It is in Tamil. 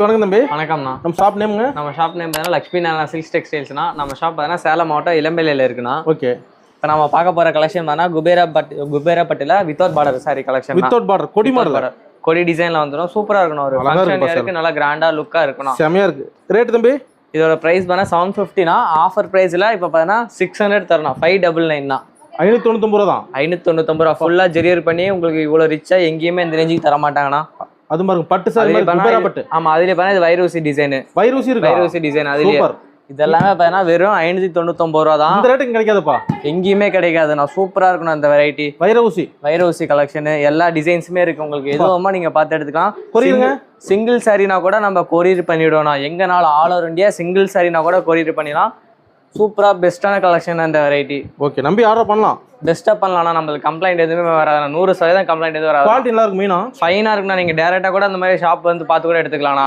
வணக்கம் தம்பி. வணக்கம்ண்ணா. நம்ம ஷாப் நேமுங்க? நம்ம ஷாப் நேம் பார்த்தீங்கன்னா லக்ஷ்மி நாராயணா சில்க்ஸ் டெக்ஸ்டைல்ஸ்னா. நம்ம ஷாப் பார்த்தீங்கன்னா சேலம் மாவட்டம் இளம்பிள்ளையில் இருக்குண்ணா. ஓகே. இப்போ நம்ம பார்க்க போகிற கலெக்ஷன் பார்த்தீங்கன்னா குபேரா பட்டில் without border saree collection. Without border கொடி மாடல், கொடி டிசைனில் வந்துடும். சூப்பராக இருக்கணும். ஒரு ஃபங்க்ஷன் இருக்கு, நல்லா கிராண்டாக லுக்காக இருக்கணும். செமையா இருக்கு. ரேட் தம்பி? இதோட ப்ரைஸ் பார்த்தீங்கன்னா 750னா. ஆஃபர் ப்ரைஸில் இப்போ பார்த்தீங்கன்னா 600 தரணும். 599 தான். 599 ரூபா தான். 599 ரூபா ஃபுல்லாக ஜெரியர் பண்ணி உங்களுக்கு இவ்வளோ ரிச்சாக எங்கேயுமே இந்த ரேஞ்சுக்கு தர மாட்டாங்கண்ணா. அது மாதிரி பட்டு சாரி குபேரா பட்டு. ஆமா, அதுல பார்த்தா இது வைரூசி டிசைன். வைரூசி இருக்கு. வைரூசி டிசைன் அதுல. சூப்பர். இதெல்லாமே பார்த்தீங்கன்னா வெறும் 599 ரூபா தான். இந்த ரேட்டுக்கு கிடைக்காதுப்பா, எங்கேயுமே கிடைக்காது. நான் சூப்பரா இருக்கணும் அந்த வெரைட்டி. வைரூசி கலெக்ஷன் எல்லா டிசைன்ஸுமே இருக்கு. உங்களுக்கு எதுவுமா நீங்க பார்த்து எடுத்துக்கலாம். கொரியருங்க. சிங்கிள் சாரினா கூட நம்ம கொரியர் பண்ணிவிடுவோம். எங்கனாலும் ஆல் ஓவர் இந்தியா சிங்கிள் சாரினா கூட கொரியர் பண்ணிடலாம். சூப்பரா பெஸ்ட்டான கலெக்ஷன் அந்த வெரைட்டி. ஓகே, நம்பி ஆர்டர் பண்ணலாம். பெஸ்ட்டாக பண்ணலாம். நம்மளுக்கு கம்ப்ளைண்ட் எதுவுமே வராது. 100% கம்ப்ளைண்ட் எதுவும் வராது. குவாலிட்டி நல்லா இருக்கு. மீனா ஃபைனாக இருக்குண்ணா. நீங்கள் டேரெக்டாக கூட அந்த மாதிரி ஷாப் வந்து பார்த்து கூட எடுத்துக்கலாம்ண்ணா.